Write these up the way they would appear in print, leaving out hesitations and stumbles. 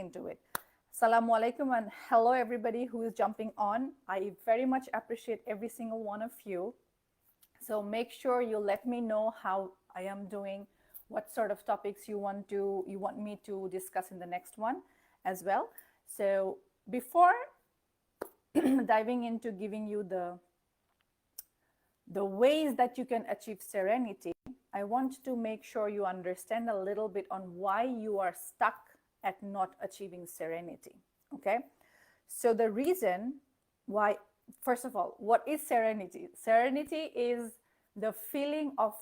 into it. Assalamu alaikum and hello everybody who is jumping on. I very much appreciate every single one of you. So make sure you let me know how I am doing, what sort of topics you want me to discuss in the next one as well. So before diving into giving you the ways that you can achieve serenity, I want to make sure you understand a little bit on why you are stuck at not achieving serenity. Okay, so the reason why, first of all, what is serenity? Serenity is the feeling of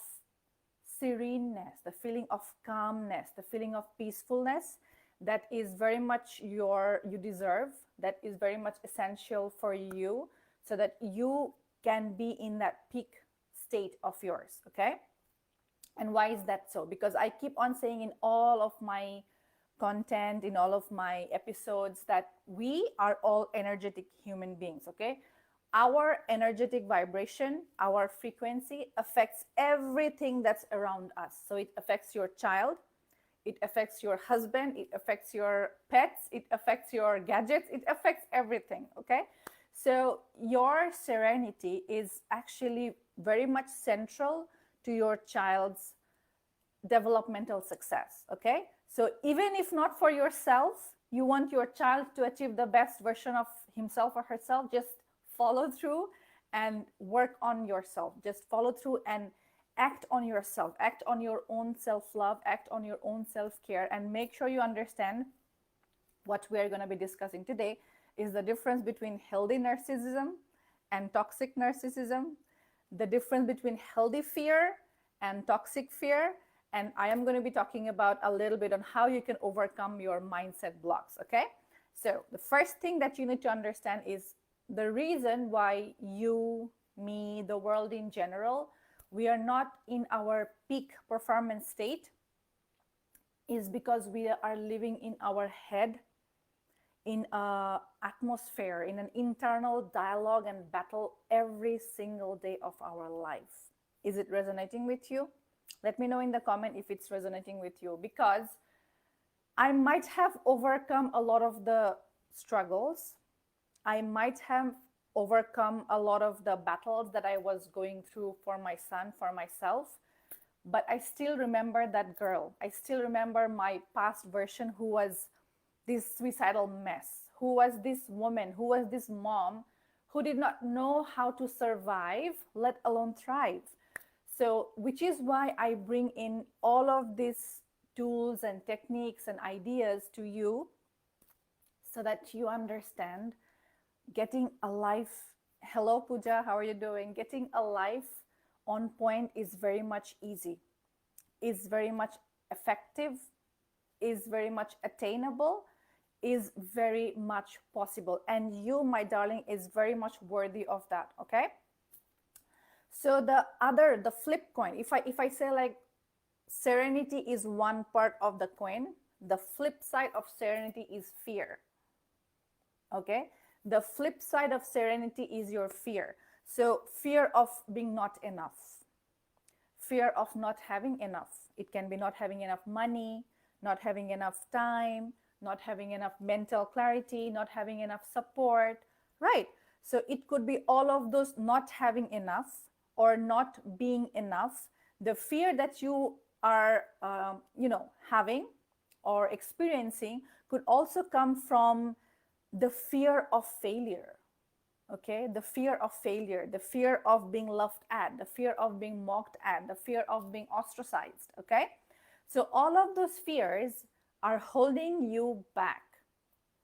sereneness, the feeling of calmness, the feeling of peacefulness that is very much you deserve, that is very much essential for you so that you can be in that peak state of yours. Okay, and why is that so? Because I keep on saying in all of my content, in all of my episodes, that we are all energetic human beings. Okay, our energetic vibration, our frequency affects everything that's around us. So it affects your child, it affects your husband, it affects your pets, it affects your gadgets, it affects everything. Okay, so your serenity is actually very much central to your child's developmental success. Okay, so even if not for yourself, you want your child to achieve the best version of himself or herself, just follow through and work on yourself. Just follow through and act on yourself, act on your own self-love, act on your own self-care, and make sure you understand what we're going to be discussing today is the difference between healthy narcissism and toxic narcissism, the difference between healthy fear and toxic fear, and I am going to be talking about a little bit on how you can overcome your mindset blocks. Okay, so the first thing that you need to understand is the reason why you, me, the world in general, we are not in our peak performance state is because we are living in our head, in an atmosphere, in an internal dialogue and battle every single day of our life. Is it resonating with you? Let me know in the comment if it's resonating with you, because I might have overcome a lot of the struggles. I might have overcome a lot of the battles that I was going through for my son, for myself, but I still remember that girl. I still remember my past version who was this suicidal mess, who was this woman, who was this mom who did not know how to survive, let alone thrive. So, which is why I bring in all of these tools and techniques and ideas to you so that you understand getting a life. Hello, Pooja, how are you doing? Getting a life on point is very much easy, is very much effective, is very much attainable, is very much possible. And you, my darling, is very much worthy of that. Okay. So the flip coin, if I say like serenity is one part of the coin, the flip side of serenity is fear. Okay, the flip side of serenity is your fear. So fear of being not enough, fear of not having enough. It can be not having enough money, not having enough time, not having enough mental clarity, not having enough support, right? So it could be all of those, not having enough or not being enough. The fear that you are having or experiencing could also come from the fear of failure. Okay, the fear of failure, the fear of being laughed at, the fear of being mocked at, the fear of being ostracized. Okay, so all of those fears are holding you back.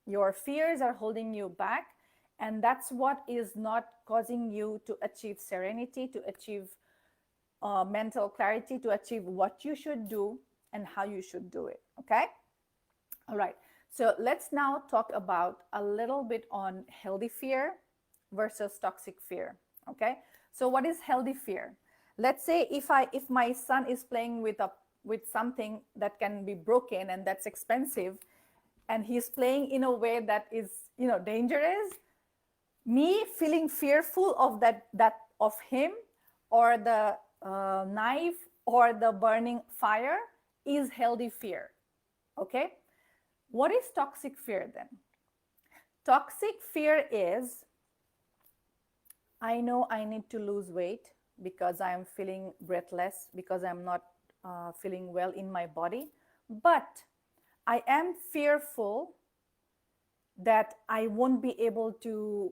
Your fears are holding you back, and that's what is not causing you to achieve serenity, to achieve mental clarity, to achieve what you should do and how you should do it. Okay, all right, so let's now talk about a little bit on healthy fear versus toxic fear. Okay, so what is healthy fear? Let's say if my son is playing with something that can be broken and that's expensive, and he's playing in a way that is dangerous, me feeling fearful of that of him or the knife or the burning fire is healthy fear. Okay, What is toxic fear then? Toxic fear is, I know I need to lose weight because I am feeling breathless, because I'm not feeling well in my body, but I am fearful that I won't be able to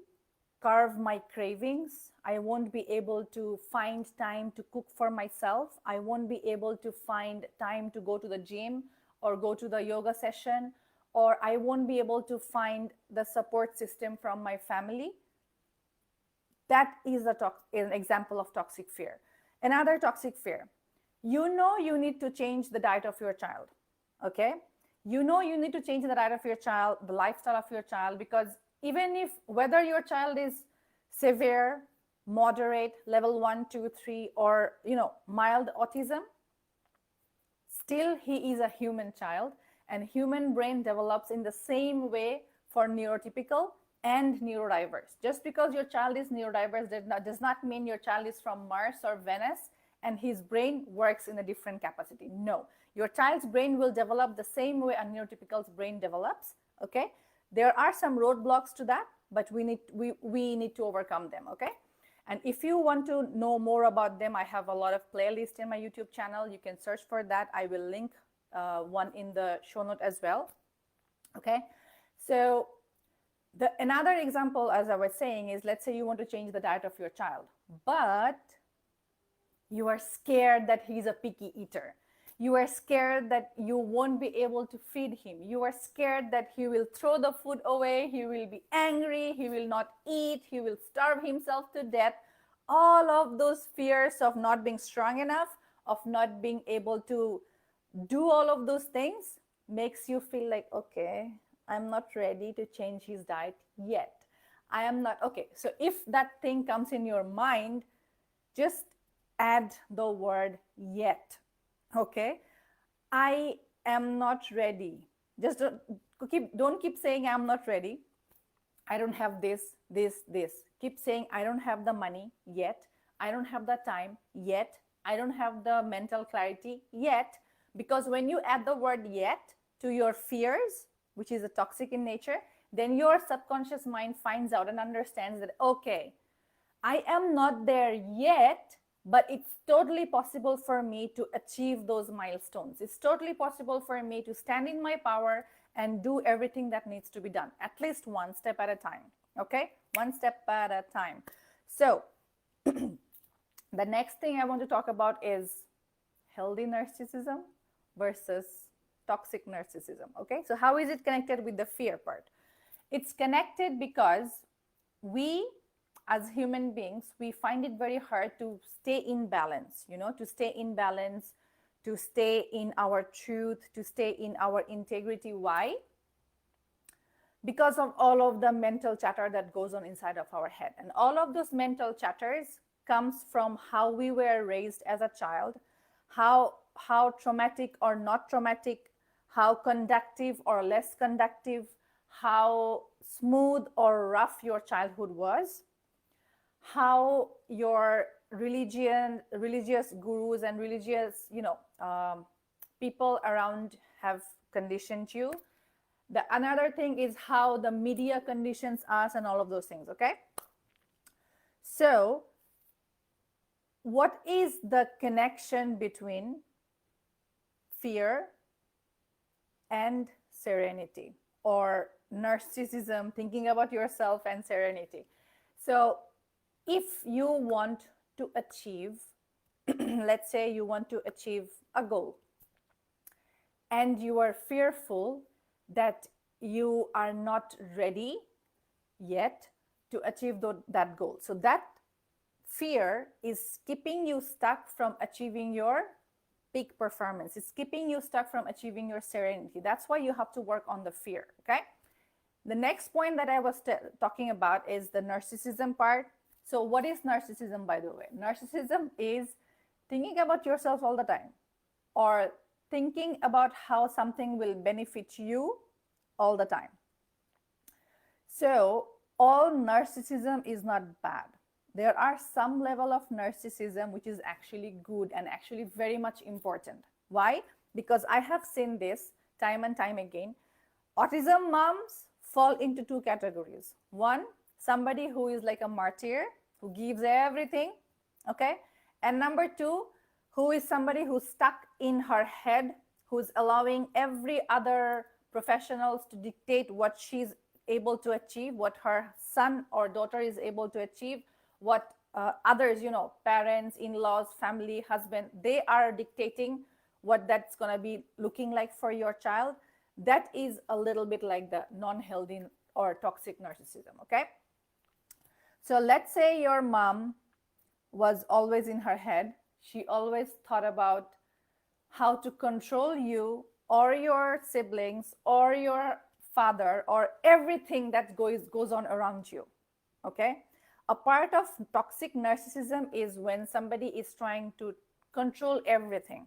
curb my cravings. I won't be able to find time to cook for myself. I won't be able to find time to go to the gym or go to the yoga session, or I won't be able to find the support system from my family. That is an example of toxic fear. Another toxic fear, you know you need to change the diet of your child, okay? You know you need to change the diet of your child, the lifestyle of your child, because even if whether your child is severe, moderate, level 1, 2, 3, or mild autism, still he is a human child, and human brain develops in the same way for neurotypical and neurodiverse. Just because your child is neurodiverse does not mean your child is from Mars or Venus and his brain works in a different capacity. No, your child's brain will develop the same way a neurotypical's brain develops. Okay, there are some roadblocks to that, but we need to overcome them. Okay, and if you want to know more about them, I have a lot of playlists in my YouTube channel. You can search for that. I will link one in the show note as well. Okay, so another example, as I was saying, is let's say you want to change the diet of your child, but you are scared that he's a picky eater. You are scared that you won't be able to feed him. You are scared that he will throw the food away. He will be angry. He will not eat. He will starve himself to death. All of those fears of not being strong enough, of not being able to do all of those things makes you feel like, okay, I'm not ready to change his diet yet. I am not, okay. So if that thing comes in your mind, just add the word yet. Okay, I am not ready. Just don't keep saying I'm not ready. I don't have this. Keep saying I don't have the money yet. I don't have the time yet. I don't have the mental clarity yet. Because when you add the word yet to your fears, which is a toxic in nature, then your subconscious mind finds out and understands that, okay, I am not there yet, but it's totally possible for me to achieve those milestones. It's totally possible for me to stand in my power and do everything that needs to be done, at least one step at a time. Okay, one step at a time. So the next thing I want to talk about is healthy narcissism versus toxic narcissism. Okay, so how is it connected with the fear part? It's connected because we, as human beings, we find it very hard to stay in balance, to stay in balance, to stay in our truth, to stay in our integrity. Why? Because of all of the mental chatter that goes on inside of our head. And all of those mental chatters comes from how we were raised as a child, how traumatic or not traumatic, how conductive or less conductive, how smooth or rough your childhood was, how your religious gurus and religious people around have conditioned you. Another thing is how the media conditions us and all of those things. Okay, so what is the connection between fear and serenity, or narcissism, thinking about yourself, and serenity? So if you want to achieve, let's say you want to achieve a goal and you are fearful that you are not ready yet to achieve that goal. So that fear is keeping you stuck from achieving your peak performance. It's keeping you stuck from achieving your serenity. That's why you have to work on the fear. Okay. The next point that I was talking about is the narcissism part. So what is narcissism, by the way? Narcissism is thinking about yourself all the time, or thinking about how something will benefit you all the time. So all narcissism is not bad. There are some level of narcissism which is actually good and actually very much important. Why? Because I have seen this time and time again. Autism moms fall into two categories. One, somebody who is like a martyr, who gives everything, okay? And number two, who is somebody who's stuck in her head, who's allowing every other professionals to dictate what she's able to achieve, what her son or daughter is able to achieve, what others, parents, in-laws, family, husband, they are dictating what that's going to be looking like for your child. That is a little bit like the non-healthy or toxic narcissism, okay? So let's say your mom was always in her head. She always thought about how to control you or your siblings or your father or everything that goes on around you, okay? A part of toxic narcissism is when somebody is trying to control everything,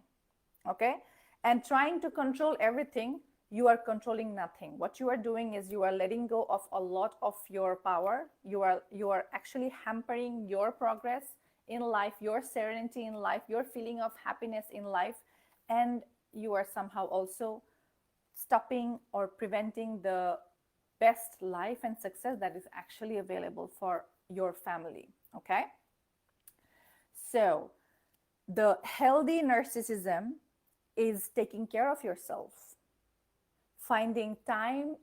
okay? And trying to control everything, you are controlling nothing. What you are doing is you are letting go of a lot of your power. You are actually hampering your progress in life, your serenity in life, your feeling of happiness in life, and you are somehow also stopping or preventing the best life and success that is actually available for your family, okay? So the healthy narcissism is taking care of yourself, finding time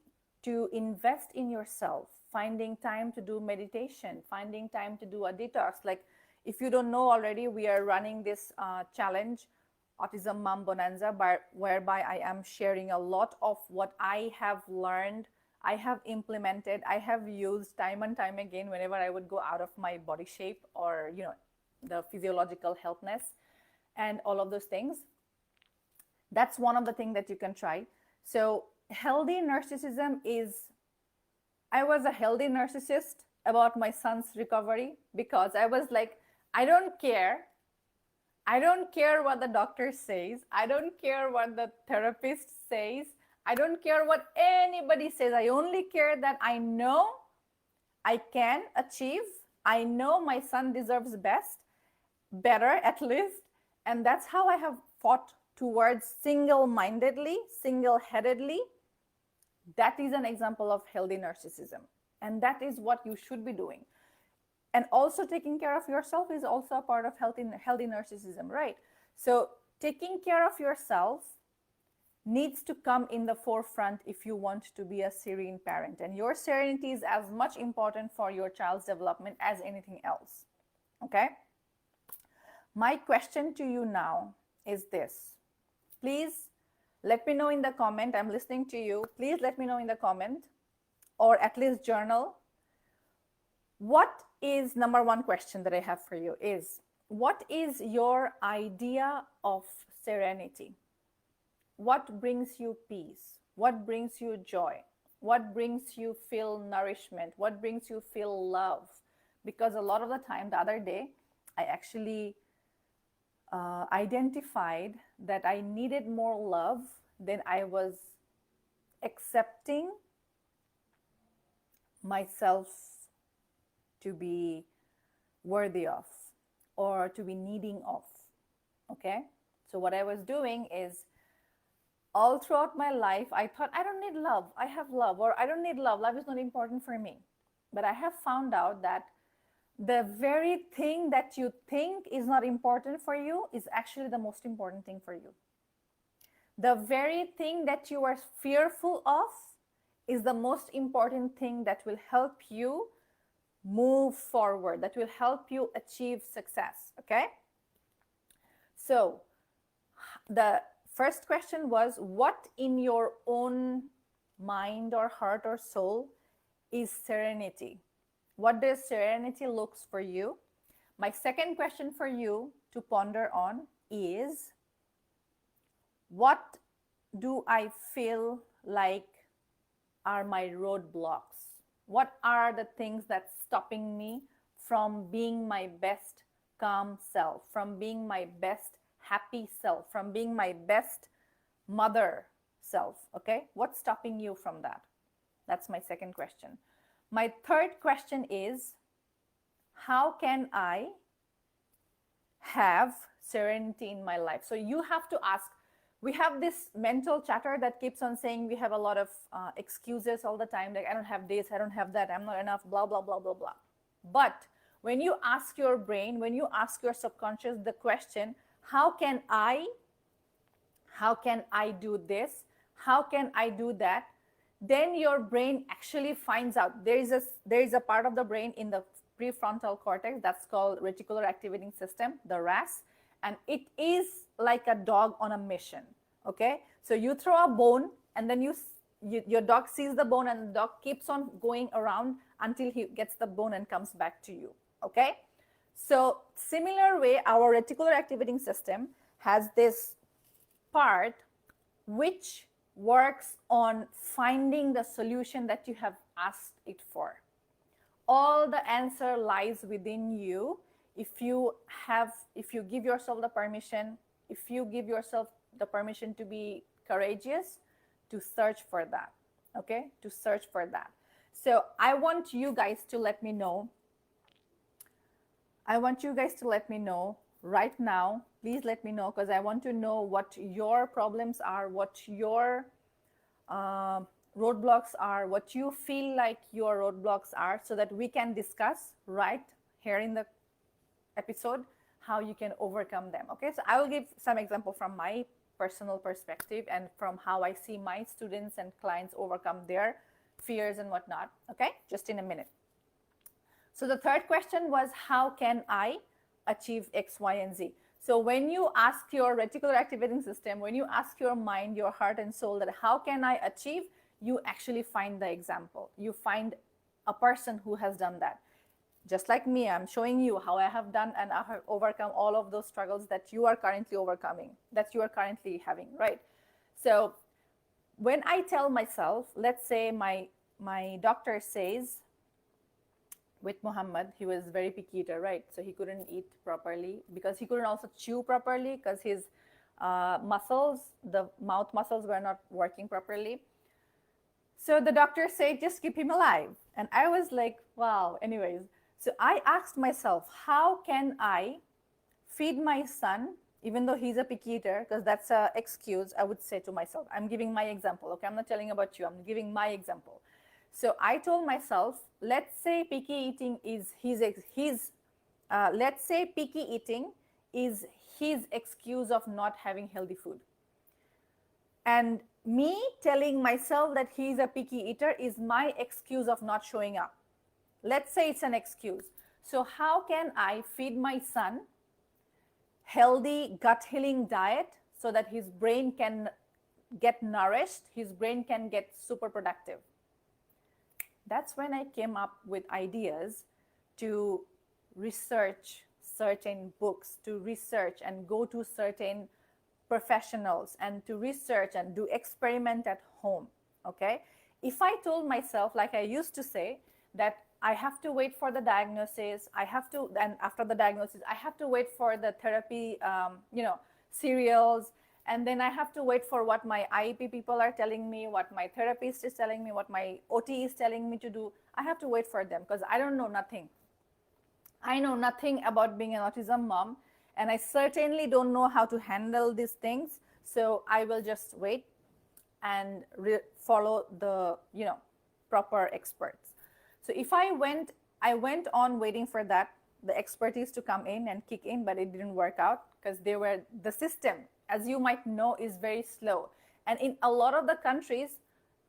to invest in yourself, finding time to do meditation, finding time to do a detox. Like, if you don't know already, we are running this challenge, Autism Mom Bonanza, whereby I am sharing a lot of what I have learned, I have implemented, I have used time and time again whenever I would go out of my body shape or, the physiological healthness and all of those things. That's one of the things that you can try. So healthy narcissism is, I was a healthy narcissist about my son's recovery because I was like, I don't care. I don't care what the doctor says. I don't care what the therapist says. I don't care what anybody says. I only care that I know I can achieve. I know my son deserves better at least. And that's how I have fought towards single-mindedly, single-headedly. That is an example of healthy narcissism. And that is what you should be doing. And also taking care of yourself is also a part of healthy narcissism, right? So taking care of yourself needs to come in the forefront if you want to be a serene parent. And your serenity is as much important for your child's development as anything else, okay? My question to you now is this. Please let me know in the comment. I'm listening to you. Please let me know in the comment, or at least journal. What is number one question that I have for you is, what is your idea of serenity? What brings you peace? What brings you joy? What brings you feel nourishment? What brings you feel love? Because a lot of the time, the other day, I actually identified that I needed more love than I was accepting myself to be worthy of or to be needing of, okay? So what I was doing is, all throughout my life, I thought, I don't need love, I have love, or I don't need love, love is not important for me. But I have found out that the very thing that you think is not important for you is actually the most important thing for you. The very thing that you are fearful of is the most important thing that will help you move forward, that will help you achieve success, okay? So the first question was, what in your own mind or heart or soul is serenity? What does serenity looks for you? My second question for you to ponder on is, what do I feel like are my roadblocks? What are the things that's stopping me from being my best calm self, from being my best happy self, from being my best mother self, okay? What's stopping you from that? That's my second question. My third question is, how can I have serenity in my life? So you have to ask, we have this mental chatter that keeps on saying we have a lot of excuses all the time, like I don't have this, I don't have that, I'm not enough, blah, blah, blah, blah, blah. But when you ask your brain, when you ask your subconscious the question, how can I do this? How can I do that? Then your brain actually finds out. There is a part of the brain in the prefrontal cortex that's called reticular activating system, the RAS, and it is like a dog on a mission. Okay, so you throw a bone, and then your dog sees the bone, and the dog keeps on going around until he gets the bone and comes back to you. Okay, so similar way, our reticular activating system has this part which works on finding the solution that you have asked it for. All the answer lies within you if you give yourself the permission, to be courageous, to search for that. Okay, to search for that. So I want you guys to let me know. Right now. Please let me know, because I want to know what your problems are, what your roadblocks are, what you feel like your roadblocks are, so that we can discuss right here in the episode how you can overcome them. Okay, so I will give some example from my personal perspective and from how I see my students and clients overcome their fears and whatnot. Okay, just in a minute. So the third question was, how can I achieve X, Y, and Z? So when you ask your reticular activating system, when you ask your mind, your heart and soul that how can I achieve, you actually find the example. You find a person who has done that. Just like me, I'm showing you how I have done and I have overcome all of those struggles that you are currently overcoming, that you are currently having, right? So when I tell myself, let's say my doctor says, with Muhammad, he was very picky eater, right? So he couldn't eat properly because he couldn't also chew properly because his muscles, the mouth muscles were not working properly. So the doctor said, just keep him alive. And I was like, wow. Anyways, so I asked myself, how can I feed my son, even though he's a picky eater, because that's an excuse I would say to myself. I'm giving my example, okay? I'm not telling about you, I'm giving my example. So I told myself, let's say picky eating is his excuse of not having healthy food. And me telling myself that he's a picky eater is my excuse of not showing up. Let's say it's an excuse. So how can I feed my son healthy gut healing diet so that his brain can get nourished, his brain can get super productive? That's when I came up with ideas to research certain books, to research and go to certain professionals and to research and do experiment at home. Okay, if I told myself, like I used to say, that I have to wait for the diagnosis, and after the diagnosis I have to wait for the therapy serials, and then I have to wait for what my IEP people are telling me, what my therapist is telling me, what my OT is telling me to do. I have to wait for them because I don't know nothing. I know nothing about being an autism mom, and I certainly don't know how to handle these things. So I will just wait and follow the proper experts. So if I went on waiting for that, the expertise to come in and kick in, but it didn't work out because the system, as you might know, is very slow. And in a lot of the countries,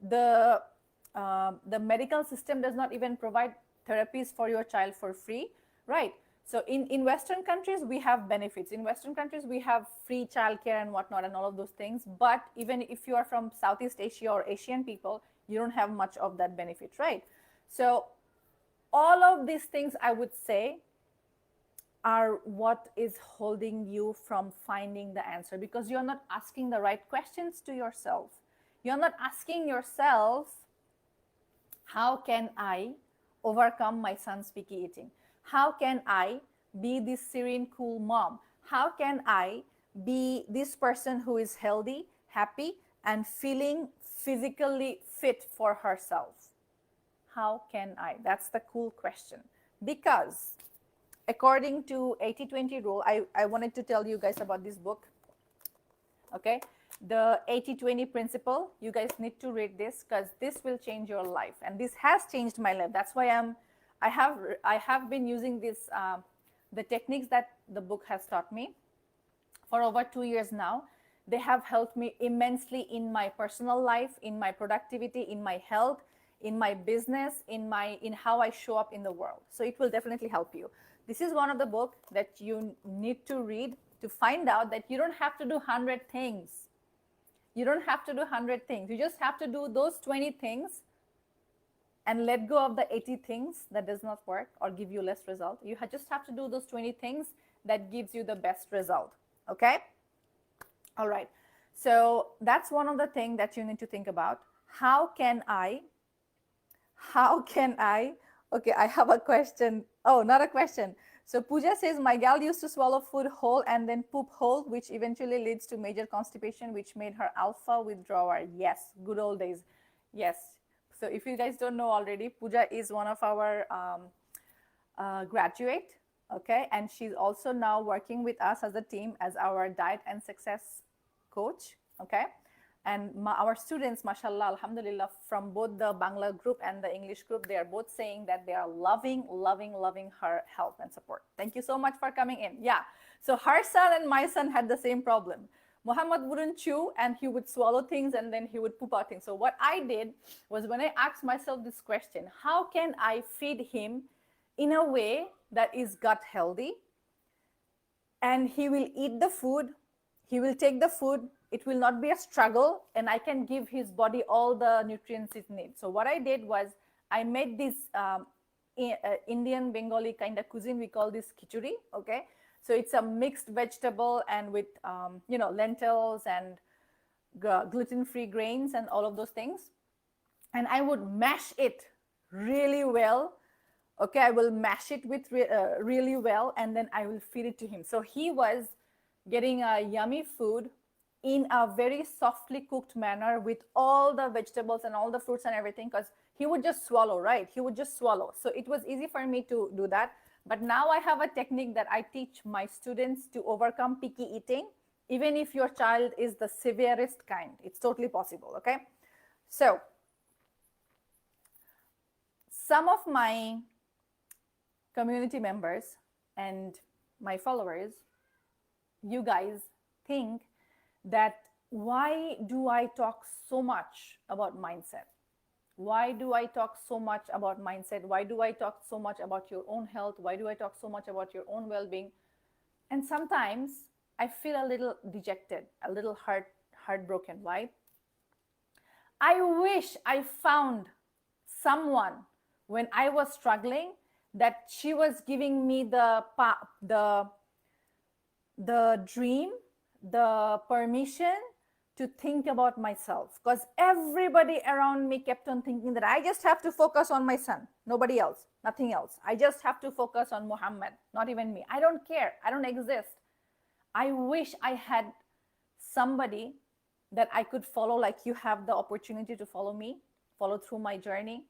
the medical system does not even provide therapies for your child for free, right? So in Western countries, we have benefits. In Western countries, we have free childcare and whatnot and all of those things. But even if you are from Southeast Asia or Asian people, you don't have much of that benefit, right? So all of these things, I would say, are what is holding you from finding the answer, because you're not asking the right questions to yourself. You're not asking yourself, how can I overcome my son's picky eating? How can I be this serene, cool mom? How can I be this person who is healthy, happy, and feeling physically fit for herself? How can I? That's the cool question. Because according to 80-20 rule, I wanted to tell you guys about this book. Okay, the 80-20 principle. You guys need to read this because this will change your life, and this has changed my life. That's why I have been using this the techniques that the book has taught me for over 2 years now. They have helped me immensely in my personal life, in my productivity, in my health, in my business, in how I show up in the world. So it will definitely help you. This is one of the books that you need to read to find out that you don't have to do 100 things. You don't have to do 100 things. You just have to do those 20 things and let go of the 80 things that does not work or give you less result. You just have to do those 20 things that gives you the best result. Okay? All right. So that's one of the things that you need to think about. How can I, okay, I have a question. Oh, not a question. So Pooja says, my gal used to swallow food whole and then poop whole, which eventually leads to major constipation, which made her alpha withdrawer. Yes, good old days. Yes. So if you guys don't know already, Pooja is one of our graduate, okay? And she's also now working with us as a team as our diet and success coach, okay? And our students, mashallah, alhamdulillah, from both the Bangla group and the English group, they are both saying that they are loving her help and support. Thank you so much for coming in. Yeah, so her son and my son had the same problem. Muhammad wouldn't chew and he would swallow things and then he would poop out things. So what I did was, when I asked myself this question, how can I feed him in a way that is gut healthy, and he will eat the food, he will take the food, it will not be a struggle, and I can give his body all the nutrients it needs. So what I did was, I made this Indian Bengali kind of cuisine. We call this khichuri, okay? So it's a mixed vegetable and with lentils and gluten-free grains and all of those things. And I would mash it really well. Okay, I will mash it with really well, and then I will feed it to him. So he was getting a yummy food in a very softly cooked manner with all the vegetables and all the fruits and everything, because he would just swallow, right? He would just swallow. So it was easy for me to do that. But now I have a technique that I teach my students to overcome picky eating, even if your child is the severest kind. It's totally possible, okay? So some of my community members and my followers, you guys think that, why do I talk so much about mindset? Why do I talk so much about mindset? Why do I talk so much about your own health? Why do I talk so much about your own well-being? And sometimes I feel a little dejected, a little heartbroken. Why? I wish I found someone when I was struggling, that she was giving me the dream, the permission to think about myself, because everybody around me kept on thinking that I just have to focus on my son, nobody else, nothing else. I just have to focus on Muhammad, not even me. I don't care. I don't exist. I wish I had somebody that I could follow, like you have the opportunity to follow me, follow through my journey.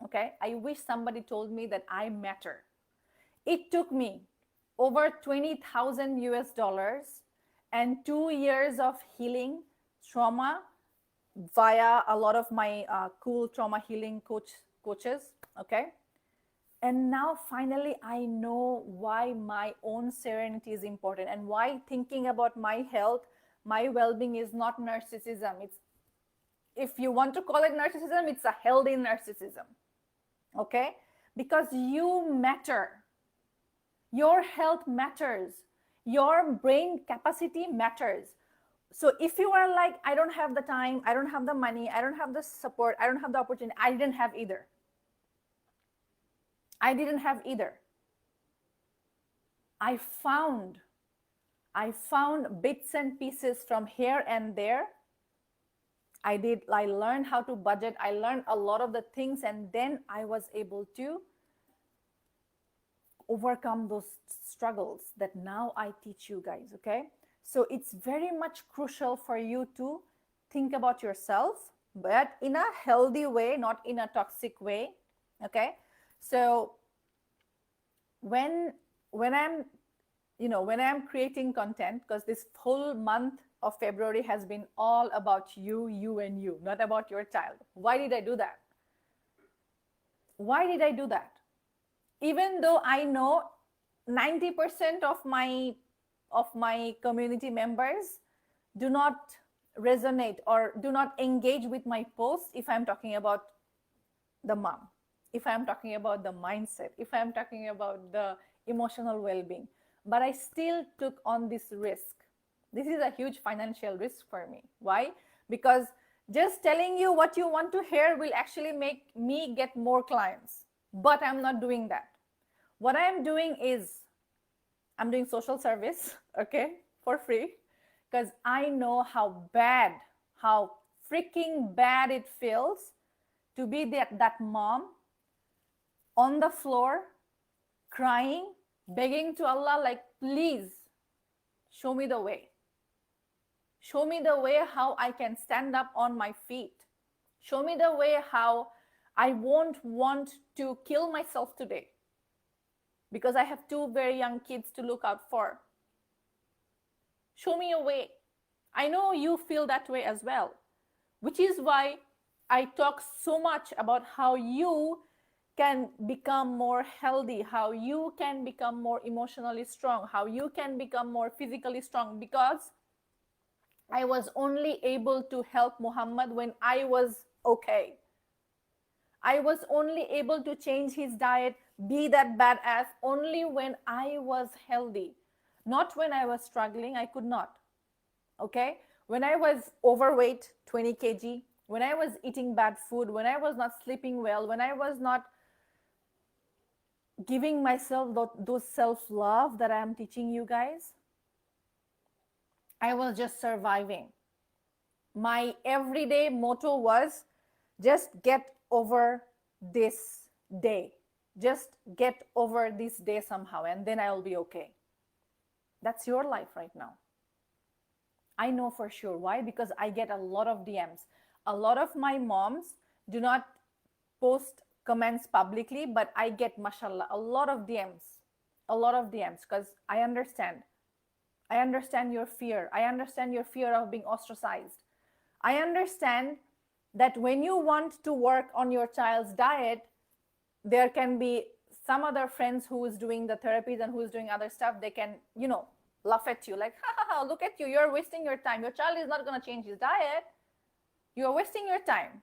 Okay, I wish somebody told me that I matter. It took me over 20,000 US dollars and 2 years of healing trauma via a lot of my cool trauma healing coaches. Okay, and now finally I know why my own serenity is important, and why thinking about my health, my well-being is not narcissism. It's, if you want to call it narcissism, it's a healthy narcissism. Okay, because you matter. Your health matters. Your brain capacity matters. So if you are like, I don't have the time, I don't have the money, I don't have the support, I don't have the opportunity, I didn't have either. I didn't have either. I found bits and pieces from here and there. I learned how to budget. I learned a lot of the things, and then I was able to overcome those struggles that now I teach you guys, okay? So it's very much crucial for you to think about yourself, but in a healthy way, not in a toxic way, okay? So when I'm creating content, because this whole month of February has been all about you, and you, not about your child. Why did I do that? Why did I do that? Even though I know 90% of my community members do not resonate or do not engage with my posts if I'm talking about the mom, if I'm talking about the mindset, if I'm talking about the emotional well-being, but I still took on this risk. This is a huge financial risk for me. Why? Because just telling you what you want to hear will actually make me get more clients, but I'm not doing that. What I am doing is I'm doing social service, okay, for free, because I know how bad, how freaking bad it feels to be that mom on the floor crying, begging to Allah, like, please show me the way. Show me the way how I can stand up on my feet. Show me the way how I won't want to kill myself today because I have 2 very young kids to look out for. Show me a way. I know you feel that way as well, which is why I talk so much about how you can become more healthy, how you can become more emotionally strong, how you can become more physically strong, because I was only able to help Muhammad when I was okay. I was only able to change his diet, be that badass, only when I was healthy. Not when I was struggling, I could not. Okay? When I was overweight, 20 kg, when I was eating bad food, when I was not sleeping well, when I was not giving myself those self-love that I am teaching you guys, I was just surviving. My everyday motto was just get over this day. Just get over this day somehow, and then I'll be okay. That's your life right now. I know for sure. Why? Because I get a lot of DMs. A lot of my moms do not post comments publicly, but I get, mashallah, a lot of DMs. A lot of DMs, because I understand. I understand your fear. I understand your fear of being ostracized. I understand that when you want to work on your child's diet, there can be some other friends who is doing the therapies and who is doing other stuff. They can, laugh at you like, ha ha ha, look at you. You're wasting your time. Your child is not going to change his diet. You're wasting your time.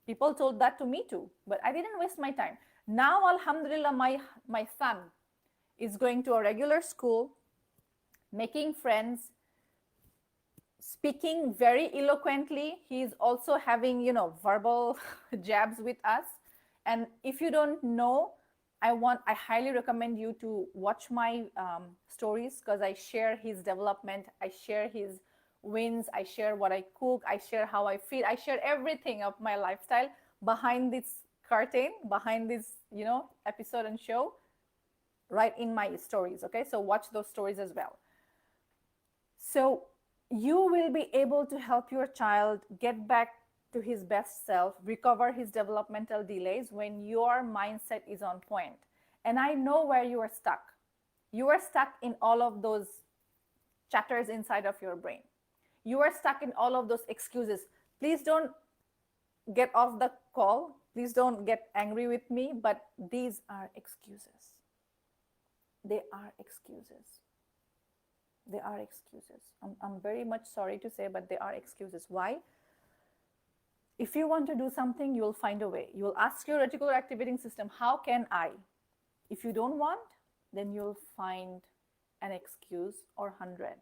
People told that to me too, but I didn't waste my time. Now, alhamdulillah, my son is going to a regular school, making friends, speaking very eloquently. He's also having, verbal jabs with us. And if you don't know, I highly recommend you to watch my stories, because I share his development. I share his wins. I share what I cook. I share how I feed. I share everything of my lifestyle behind this curtain, behind this, episode and show, right in my stories. Okay, so watch those stories as well. So you will be able to help your child get back to his best self, recover his developmental delays when your mindset is on point. And I know where you are stuck. You are stuck in all of those chatters inside of your brain. You are stuck in all of those excuses. Please don't get off the call. Please don't get angry with me, but these are excuses. They are excuses. They are excuses. I'm very much sorry to say, but they are excuses. Why? If you want to do something, you'll find a way. You'll ask your reticular activating system, how can I? If you don't want, then you'll find an excuse or 100.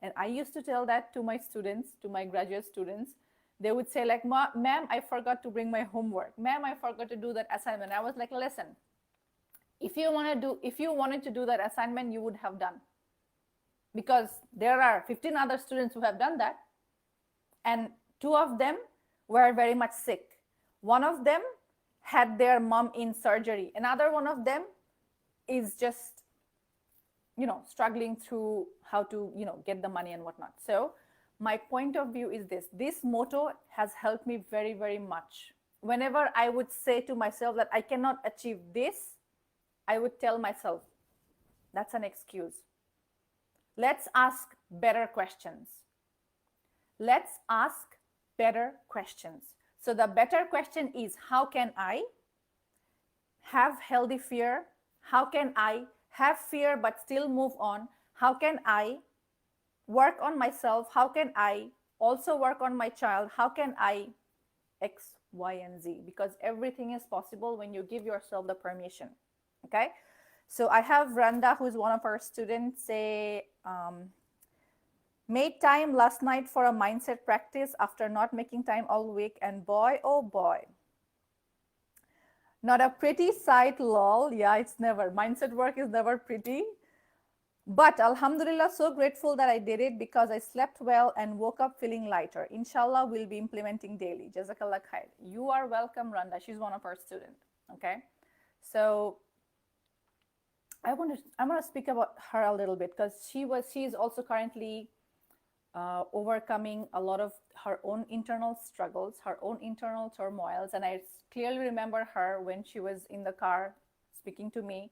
And I used to tell that to my students, to my graduate students. They would say like, ma'am, I forgot to bring my homework. Ma'am, I forgot to do that assignment. I was like, listen, if you wanted to do that assignment, you would have done. Because there are 15 other students who have done that. And 2 of them were very much sick. One of them had their mom in surgery. Another one of them is just, struggling through how to, get the money and whatnot. So my point of view is this. This motto has helped me very, very much. Whenever I would say to myself that I cannot achieve this, I would tell myself, that's an excuse. Let's ask better questions. Let's ask better questions. So the better question is, how can I have healthy fear? How can I have fear but still move on? How can I work on myself? How can I also work on my child? How can I X, Y, and Z? Because everything is possible when you give yourself the permission. Okay. So I have Randa, who is one of our students, say, made time last night for a mindset practice after not making time all week. And boy, oh boy, not a pretty sight, lol. Yeah, it's never. Mindset work is never pretty. But Alhamdulillah, so grateful that I did it because I slept well and woke up feeling lighter. Inshallah, we'll be implementing daily. Jazakallah khair. You are welcome, Randa. She's one of our students. Okay. So I want to speak about her a little bit because she is also currently overcoming a lot of her own internal struggles, her own internal turmoils. And I clearly remember her when she was in the car speaking to me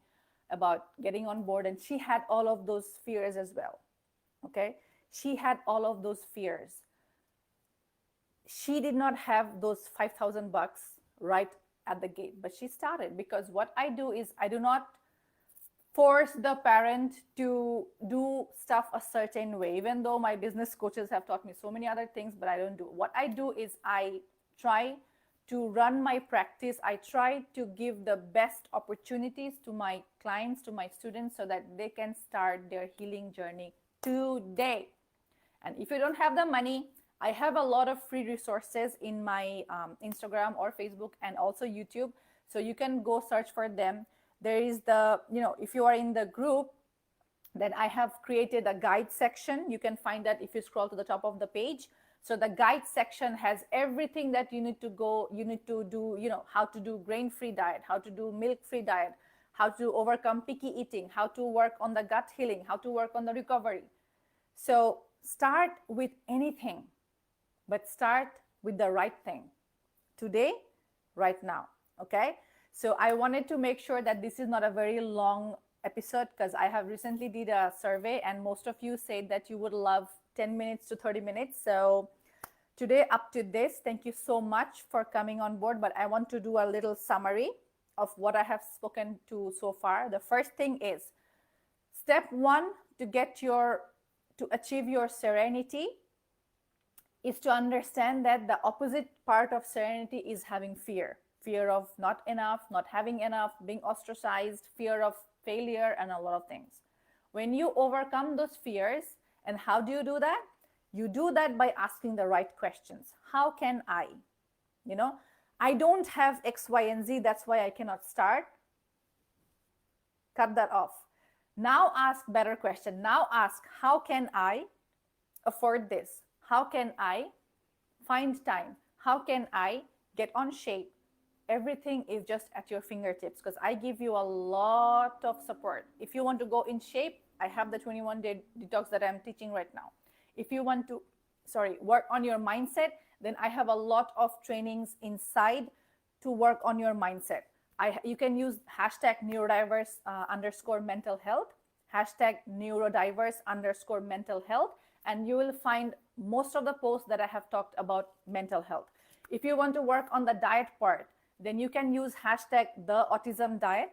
about getting on board, and she had all of those fears as well. Okay. She had all of those fears. She did not have those $5,000 right at the gate, but she started, because what I do is I do not force the parent to do stuff a certain way, even though my business coaches have taught me so many other things, but I don't do. What I do is I try to run my practice. I try to give the best opportunities to my clients, to my students, so that they can start their healing journey today. And if you don't have the money, I have a lot of free resources in my Instagram or Facebook and also YouTube. So you can go search for them. There is the, if you are in the group, then I have created a guide section. You can find that if you scroll to the top of the page. So the guide section has everything that you need to do, how to do grain-free diet, how to do milk-free diet, how to overcome picky eating, how to work on the gut healing, how to work on the recovery. So start with anything, but start with the right thing today, right now. Okay. So I wanted to make sure that this is not a very long episode, because I have recently did a survey and most of you said that you would love 10 minutes to 30 minutes. So today up to this, thank you so much for coming on board. But I want to do a little summary of what I have spoken to so far. The first thing is, step one to achieve your serenity is to understand that the opposite part of serenity is having fear. Fear of not enough, not having enough, being ostracized, fear of failure, and a lot of things. When you overcome those fears, and how do you do that? You do that by asking the right questions. How can I? I don't have X, Y, and Z, that's why I cannot start. Cut that off. Now ask better question. Now ask, how can I afford this? How can I find time? How can I get on shape? Everything is just at your fingertips, because I give you a lot of support. If you want to go in shape, I have the 21-day detox that I'm teaching right now. If you want to, work on your mindset, then I have a lot of trainings inside to work on your mindset. You can use hashtag neurodiverse _ mental health, hashtag neurodiverse _ mental health, and you will find most of the posts that I have talked about mental health. If you want to work on the diet part, then you can use hashtag the autism diet,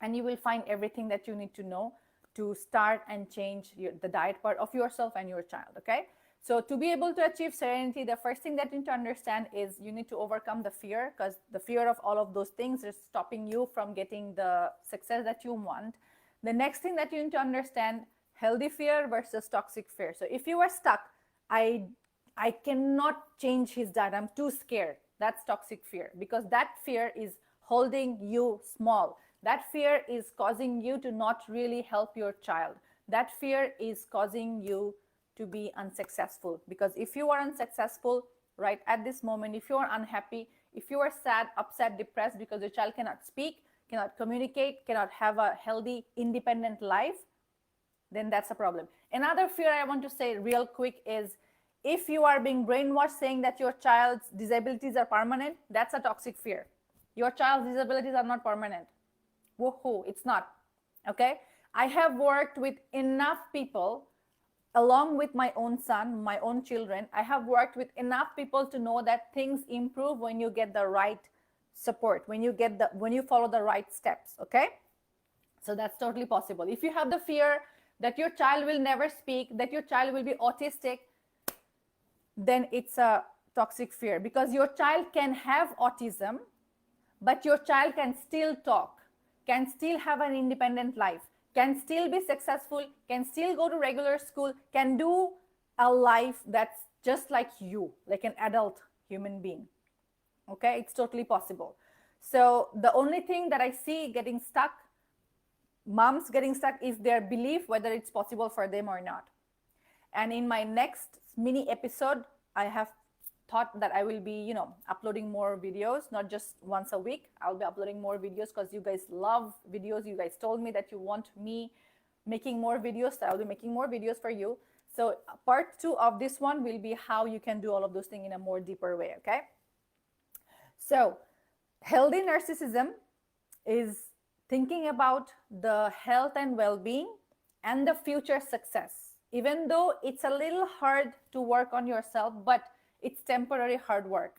and you will find everything that you need to know to start and change the diet part of yourself and your child. Okay. So to be able to achieve serenity, the first thing that you need to understand is you need to overcome the fear, because the fear of all of those things is stopping you from getting the success that you want. The next thing that you need to understand, healthy fear versus toxic fear. So if you are stuck, I cannot change his diet, I'm too scared. That's toxic fear, because that fear is holding you small. That fear is causing you to not really help your child. That fear is causing you to be unsuccessful, because if you are unsuccessful right at this moment, if you are unhappy, if you are sad, upset, depressed because your child cannot speak, cannot communicate, cannot have a healthy, independent life, then that's a problem. Another fear I want to say real quick is, if you are being brainwashed saying that your child's disabilities are permanent, that's a toxic fear. Your child's disabilities are not permanent. Woohoo, it's not. Okay. I have worked with enough people along with my own son, my own children, I have worked with enough people to know that things improve when you get the right support, when you follow the right steps. Okay, so that's totally possible. If you have the fear that your child will never speak, that your child will be autistic, then it's a toxic fear, because your child can have autism, but your child can still talk, can still have an independent life, can still be successful, can still go to regular school, can do a life that's just like you, like an adult human being. Okay, it's totally possible. So the only thing that I see getting stuck, moms getting stuck, is their belief whether it's possible for them or not. And in my next mini episode, I have thought that I will be, uploading more videos, not just once a week. I'll be uploading more videos because you guys love videos. You guys told me that you want me making more videos, so I'll be making more videos for you. So part 2 of this one will be how you can do all of those things in a more deeper way, okay? So healthy narcissism is thinking about the health and well-being and the future success, even though it's a little hard to work on yourself, but it's temporary hard work.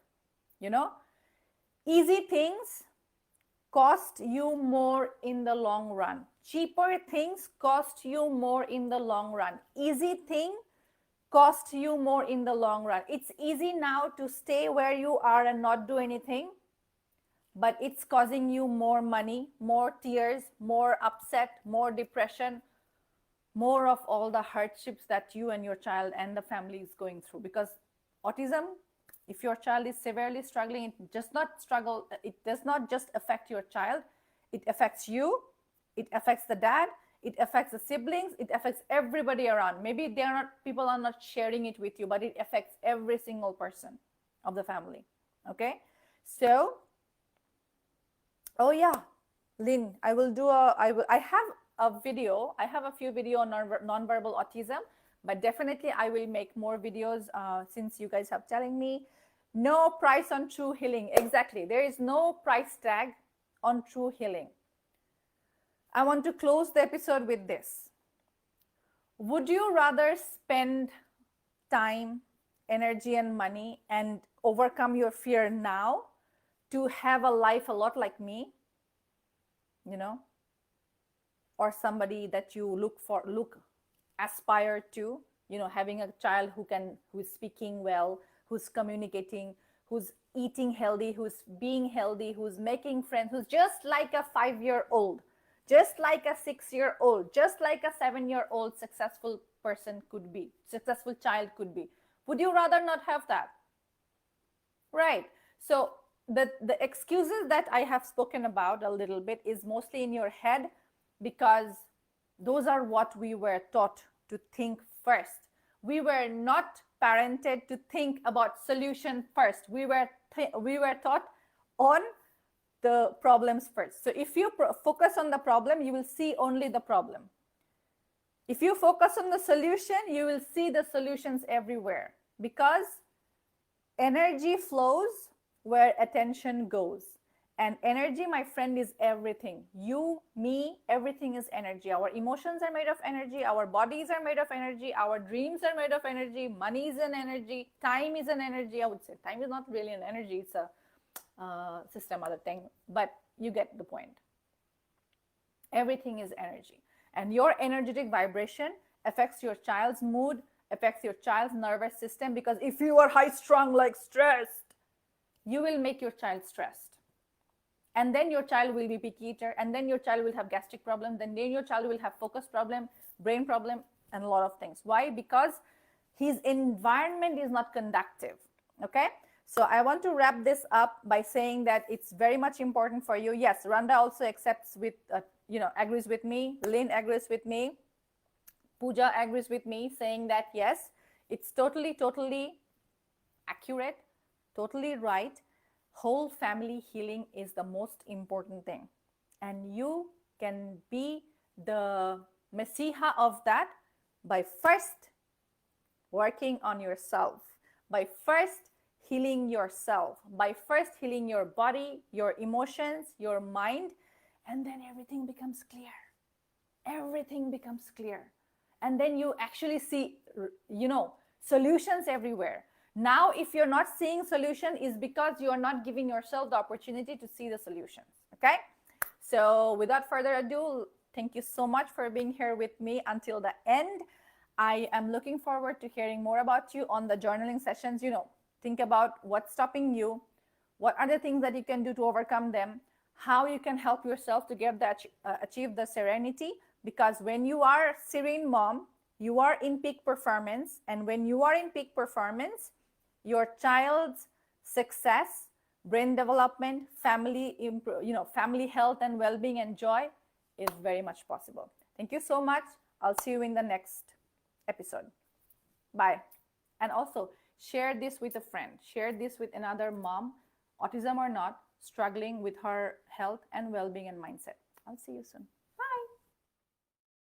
Easy things cost you more in the long run. Cheaper things cost you more in the long run. Easy thing cost you more in the long run. It's easy now to stay where you are and not do anything, but it's causing you more money, more tears, more upset, more depression, more of all the hardships that you and your child and the family is going through. Because autism, if your child is severely struggling, it does not just affect your child, it affects you, it affects the dad, it affects the siblings, it affects everybody around. Maybe people are not sharing it with you, but it affects every single person of the family. Okay, so oh yeah, Lynn, I have a few videos on nonverbal autism, but definitely I will make more videos since you guys have telling me. No price on true healing. Exactly. There is no price tag on true healing. I want to close the episode with this. Would you rather spend time, energy, and money and overcome your fear now to have a life a lot like me? Or somebody that you aspire to, having a child who is speaking well, who's communicating, who's eating healthy, who's being healthy, who's making friends, who's just like a 5-year-old, just like a 6-year-old, just like a 7-year-old successful child could be. Would you rather not have that? Right. So the excuses that I have spoken about a little bit is mostly in your head, because those are what we were taught to think first. We were not parented to think about solution first. We were taught on the problems first. So if you focus on the problem, you will see only the problem. If you focus on the solution, you will see the solutions everywhere, because energy flows where attention goes. And energy, my friend, is everything. You, me, everything is energy. Our emotions are made of energy. Our bodies are made of energy. Our dreams are made of energy. Money is an energy. Time is an energy. I would say time is not really an energy. It's a system, other thing. But you get the point. Everything is energy. And your energetic vibration affects your child's mood, affects your child's nervous system. Because if you are high-strung, like stressed, you will make your child stressed. And then your child will be picky eater, and then your child will have gastric problem, then your child will have focus problem, brain problem, and a lot of things. Why? Because his environment is not conducive. Okay, so I want to wrap this up by saying that it's very much important for you. Yes, Randa also agrees with me. Lynn agrees with me. Pooja agrees with me, saying that yes, it's totally accurate, totally right. Whole family healing is the most important thing, and you can be the messiah of that by first working on yourself, by first healing yourself, by first healing your body, your emotions, your mind, and then everything becomes clear. Everything becomes clear. and then you actually see, solutions everywhere. Now, if you're not seeing solution, is because you are not giving yourself the opportunity to see the solutions. Okay. So without further ado, thank you so much for being here with me until the end. I am looking forward to hearing more about you on the journaling sessions. Think about what's stopping you, what are the things that you can do to overcome them, how you can help yourself to get that achieve the serenity. Because when you are serene mom, you are in peak performance, and when you are in peak performance, your child's success, brain development, family health and well-being and joy is very much possible. Thank you so much. I'll see you in the next episode. Bye. And also share this with a friend. Share this with another mom, autism or not, struggling with her health and well-being and mindset. I'll see you soon.